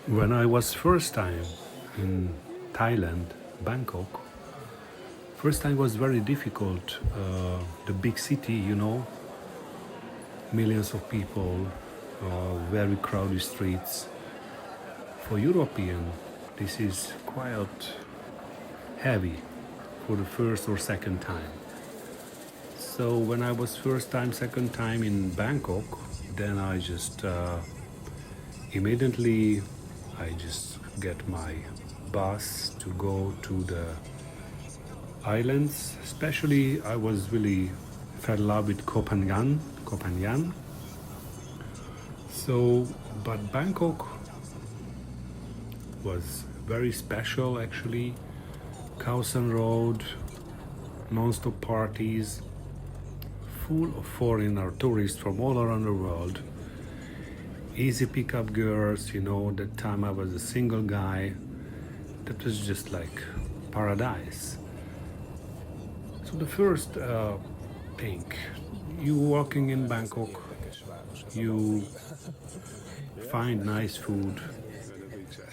When I was first time in Thailand, Bangkok, first time was very difficult. The big city, millions of people, very crowded streets. For European, this is quite heavy for the first or second time. So when I was first time, second time in Bangkok, then I just immediately I just get my bus to go to the islands. Especially, I was really fell in love with Koh Phangan. So, but Bangkok was very special actually. Khao San Road, non-stop parties, full of foreigner tourists from all around the world. Easy pickup girls, that time I was a single guy. That was just like paradise. So the first thing, you walking in Bangkok, you find nice food.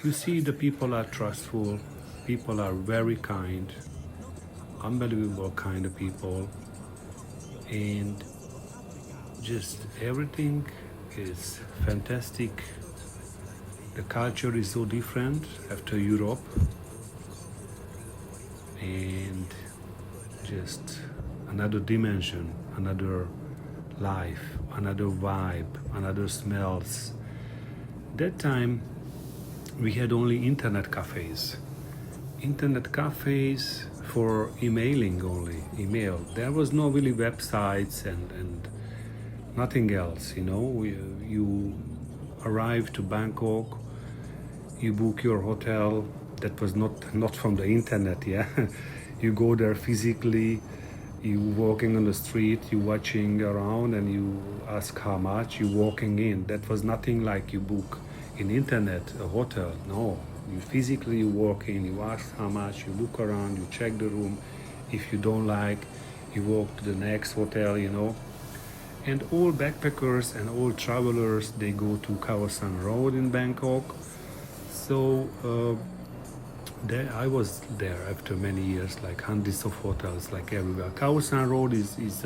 You see the people are trustful, people are very kind, unbelievable kind of people, and just everything is fantastic. The culture is so different after Europe, and just another dimension, another life, another vibe, another smells. That time we had only internet cafes. Internet cafes for emailing only, email. There was no really websites and nothing else, you arrive to Bangkok, you book your hotel. That was not from the internet, yeah. You go there physically, you walking on the street, you watching around, and you ask how much. You walking in. That was nothing like you book in internet a hotel. No, you physically you walk in, you ask how much, you look around, you check the room. If you don't like, you walk to the next hotel, And all backpackers and all travelers, they go to Khao San Road in Bangkok. So there, I was there after many years, like hundreds of hotels, like everywhere. Khao San Road is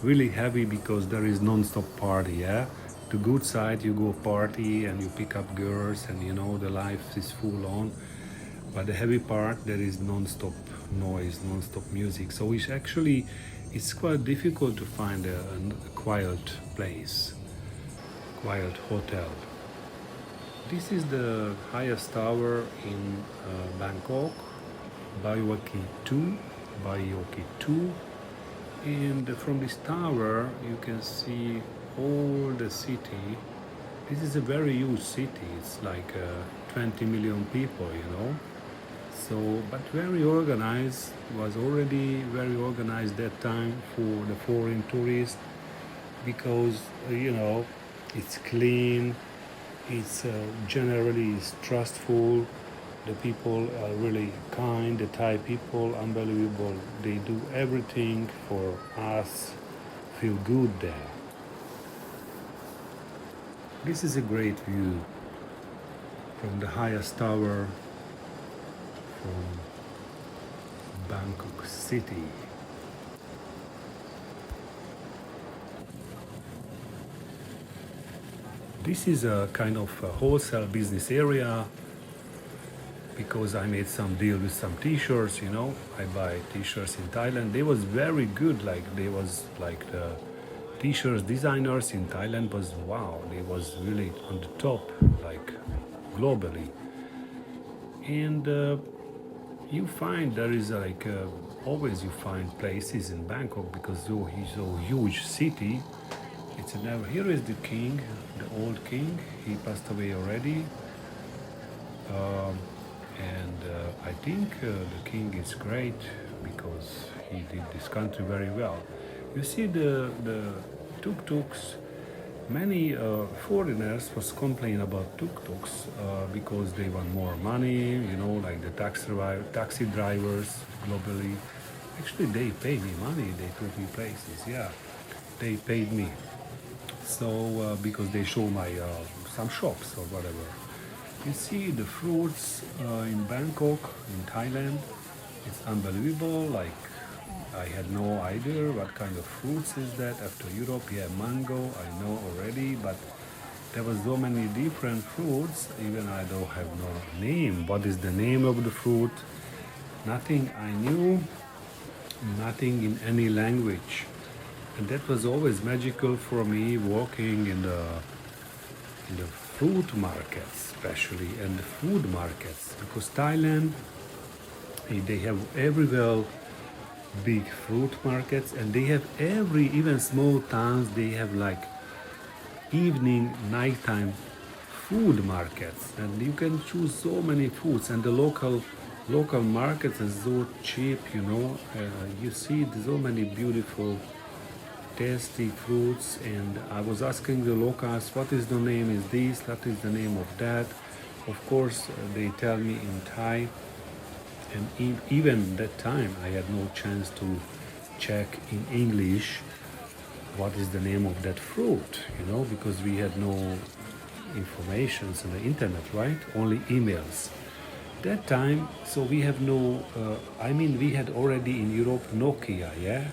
really heavy because there is non-stop party. Yeah, the good side you go party and you pick up girls and the life is full on. But the heavy part there is non-stop noise, non-stop music. So it's quite difficult to find a quiet place, quiet hotel. This is the highest tower in Bangkok, Bayoaki 2, Bayoaki 2. And from this tower, you can see all the city. This is a very huge city. It's like 20 million people, So, but very organized, was already very organized that time for the foreign tourists because, it's clean, it's generally it's trustful. The people are really kind. The Thai people, unbelievable. They do everything for us. Feel good there. This is a great view from the highest tower from Bangkok City. This is a kind of a wholesale business area because I made some deal with some t-shirts, I buy t-shirts in Thailand. They was very good, like they was like the t-shirts designers in Thailand was wow, they was really on the top, like globally. And you find there is always you find places in Bangkok because it's a huge city. Here is the king, the old king. He passed away already. And I think the king is great because he did this country very well. You see the tuk-tuks. Many foreigners was complaining about tuk-tuks because they want more money, like the taxi drivers globally. Actually, they pay me money. They took me places. Yeah, they paid me. So because they show my some shops or whatever. You see the fruits in Bangkok, in Thailand. It's unbelievable. Like I had no idea what kind of fruits is that. After Europe, yeah, mango, I know already, but there was so many different fruits. Even I don't have no name. What is the name of the fruit? Nothing I knew, nothing in any language. And that was always magical for me walking in the fruit markets, especially, and the food markets, because Thailand, they have everywhere big fruit markets, and they have every, even small towns, they have like evening, nighttime food markets, and you can choose so many foods, and the local markets are so cheap, you know. You see so many beautiful tasty fruits, and I was asking the locals what is the name is this, what is the name of that. Of course, they tell me in Thai, and even that time I had no chance to check in English what is the name of that fruit, you know, because we had no informations on the internet, right? Only emails. That time, so we have no, I mean, we had already in Europe Nokia, yeah?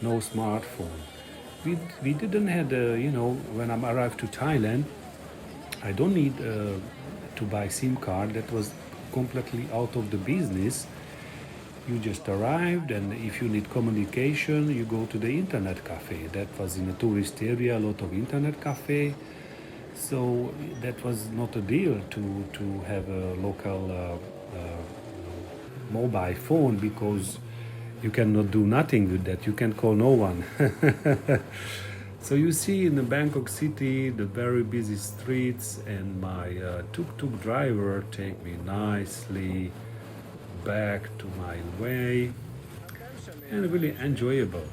No smartphone. We didn't have, you know, when I arrived to Thailand, I don't need to buy SIM card. That was completely out of the business. You just arrived, and if you need communication, you go to the internet cafe. That was in a tourist area, a lot of internet cafe. So that was not a deal to have a local mobile phone, because you cannot do nothing with that. You can call no one. So you see in the Bangkok city the very busy streets, and my tuk-tuk driver take me nicely back to my way, and really enjoyable,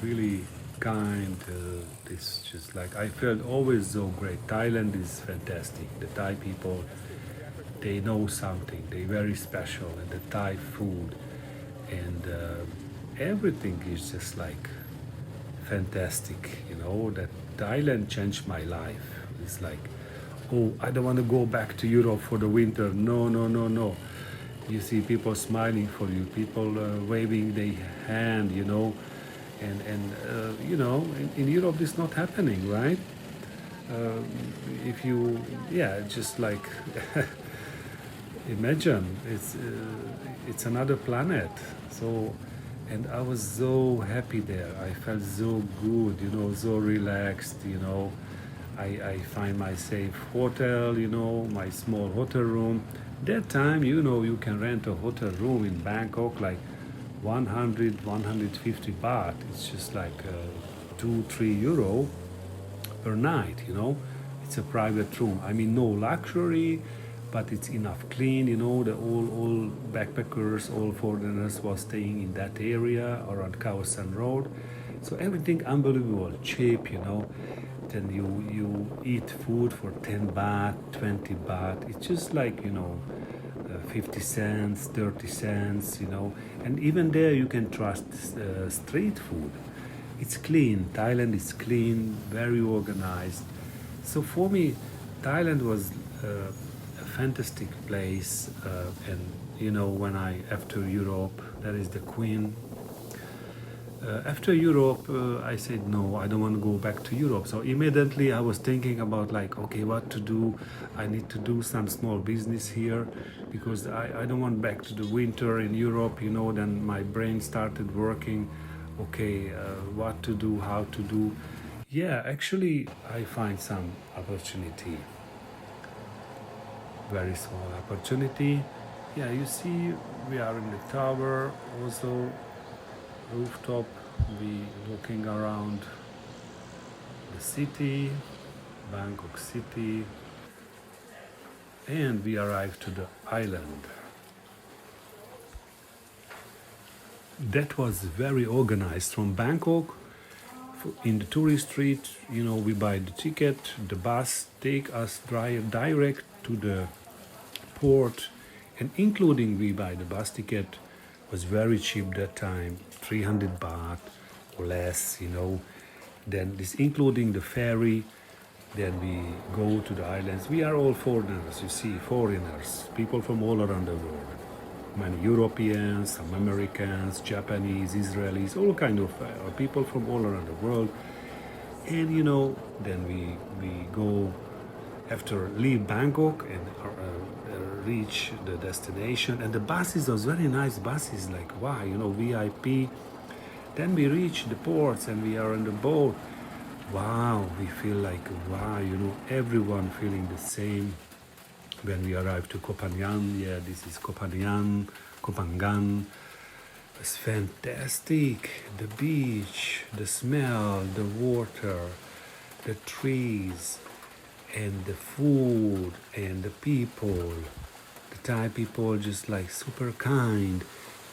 really kind. This just like I felt always so great. Thailand is fantastic. The Thai people, they know something. They very special, and the Thai food, and everything is just like fantastic. You know that Thailand changed my life. It's like, oh, I don't want to go back to Europe for the winter. No, no, no, no. You see people smiling for you, people waving their hand, you know, and you know, in Europe this not happening, right? Uh, if you, yeah, just like imagine it's another planet. So, and I was so happy there. I felt so good, you know, so relaxed, you know. I find my safe hotel, you know, my small hotel room. That time, you know, you can rent a hotel room in Bangkok like 100, 150 baht. It's just like 2, 3 euro per night, you know. It's a private room. I mean, no luxury, but it's enough clean, you know. The all backpackers, all foreigners was staying in that area around Khao San Road. So everything unbelievable, cheap, you know. Then you eat food for 10 baht, 20 baht. It's just like, you know, 50 cents, 30 cents, you know. And even there you can trust street food. It's clean. Thailand is clean, very organized. So for me, Thailand was a fantastic place. And, you know, when after Europe, there is the Queen. After Europe, I said, no, I don't want to go back to Europe. So immediately I was thinking about like, okay, what to do? I need to do some small business here, because I don't want back to the winter in Europe, you know. Then my brain started working, okay, what to do, how to do. Yeah, actually, I find some opportunity, very small opportunity. Yeah, you see, we are in the tower, also rooftop. We looking around the city, Bangkok city, and we arrived to the island. That was very organized from Bangkok. In the tourist street, you know, we buy the ticket, the bus take us direct to the port, and including we buy the bus ticket was very cheap that time, 300 baht or less, you know. Then this including the ferry, Then we go to the islands. We are all foreigners, you see, foreigners, people from all around the world. Many Europeans, some Americans, Japanese, Israelis, all kind of people from all around the world. And then we go after leave Bangkok and reach the destination. And the buses, those very nice buses, like wow, VIP. Then we reach the ports and we are on the boat. Wow, we feel like wow, everyone feeling the same. When we arrive to Koh Phangan, yeah, this is Koh Phangan, Koh Phangan. It's fantastic. The beach, the smell, the water, the trees, and the food, and the people. The Thai people just like super kind,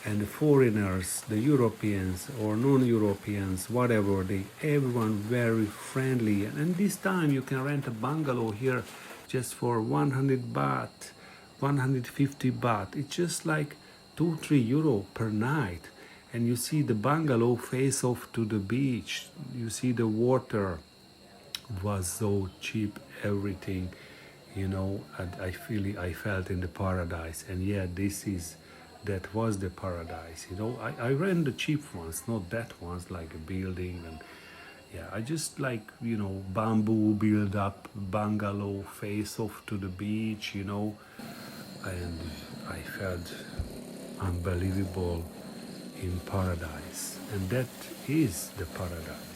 and the foreigners, the Europeans or non-Europeans, whatever, everyone very friendly. And this time you can rent a bungalow here just for 100 baht, 150 baht. It's just like 2-3 euro per night. And you see the bungalow face off to the beach. You see the water. Was so cheap, everything, I felt in the paradise. And yeah, that was the paradise. I ran the cheap ones, not that ones like a building. And yeah, I just like bamboo build up bungalow face off to the beach, and I felt unbelievable in paradise. And that is the paradise.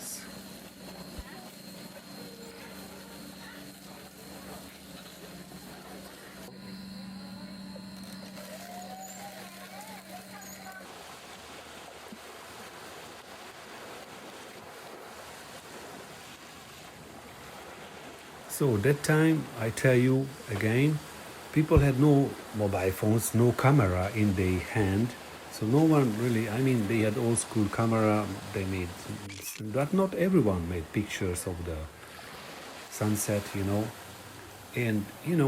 So that time, I tell you again, people had no mobile phones, no camera in their hand. So no one really, they had old school camera, they made, but not everyone made pictures of the sunset, And,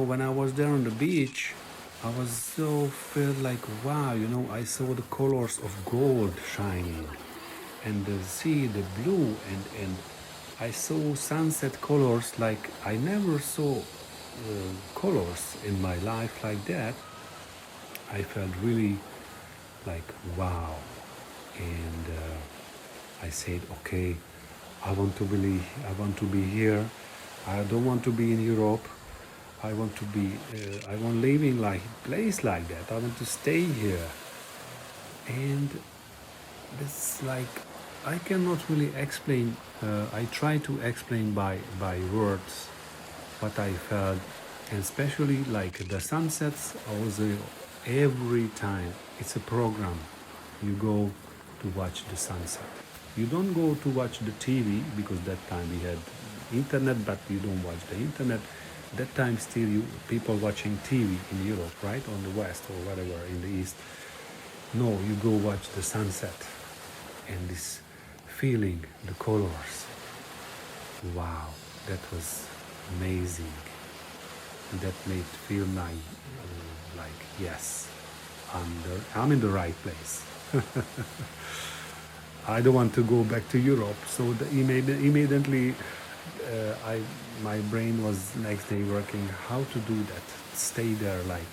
when I was there on the beach, I was so felt like, wow, I saw the colors of gold shining and the sea, the blue, and I saw sunset colors like I never saw colors in my life like that. I felt really like wow, and I said, okay, I want to be here. I don't want to be in Europe. I want to be. I want living like place like that. I want to stay here, and it's like I cannot really explain. I try to explain by words what I felt, and especially like the sunsets. Also, every time it's a program, you go to watch the sunset. You don't go to watch the TV because that time we had internet, but you don't watch the internet. That time still people watching TV in Europe, right, on the west or whatever in the east. No, you go watch the sunset and this feeling, the colors. Wow, that was amazing. That made feel like yes, I'm in the right place. I don't want to go back to Europe. So immediately, my brain was next day working how to do that. Stay there like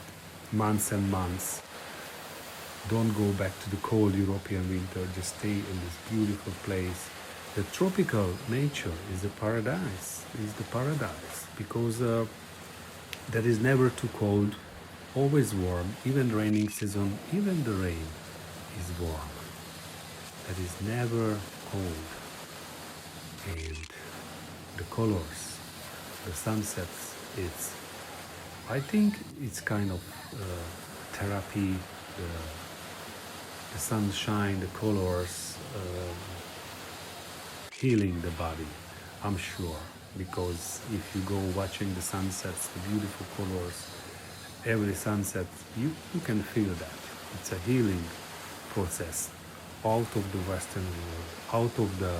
months and months. Don't go back to the cold European winter. Just stay in this beautiful place. The tropical nature is the paradise. Because that is never too cold, always warm. Even raining season, even the rain is warm. That is never cold. And the colors, the sunsets, I think it's kind of therapy, the sunshine, the colors, healing the body, I'm sure. Because if you go watching the sunsets, the beautiful colors, every sunset, you can feel that. It's a healing process out of the Western world, out of the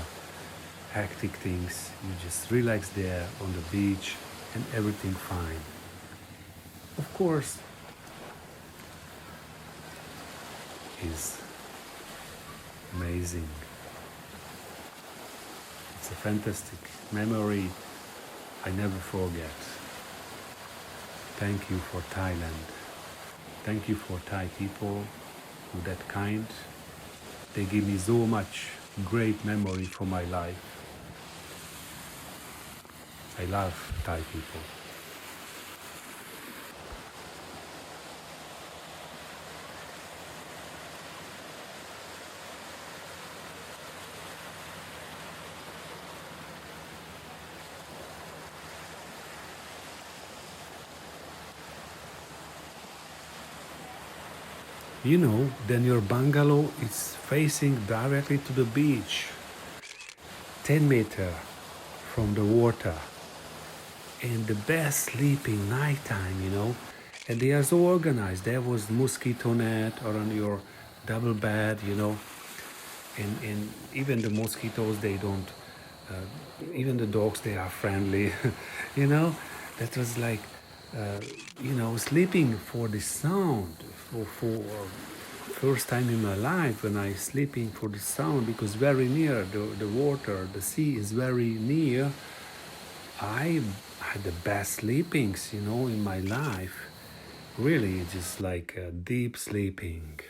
hectic things. You just relax there on the beach and everything fine. Of course, is amazing. It's a fantastic memory. I never forget. Thank you for Thailand. Thank you for Thai people who that kind. They give me so much great memory for my life. I love Thai people. You know, then your bungalow is facing directly to the beach, 10 meter from the water, and the best sleeping nighttime, you know. And they are so organized. There was mosquito net around your double bed, you know, and even the mosquitoes, they don't, even the dogs, they are friendly, you know. That was like, uh, you know, sleeping for the sound, for first time in my life when I sleeping for the sound, because very near the water, the sea is very near. I had the best sleepings, you know, in my life. Really, just like deep sleeping.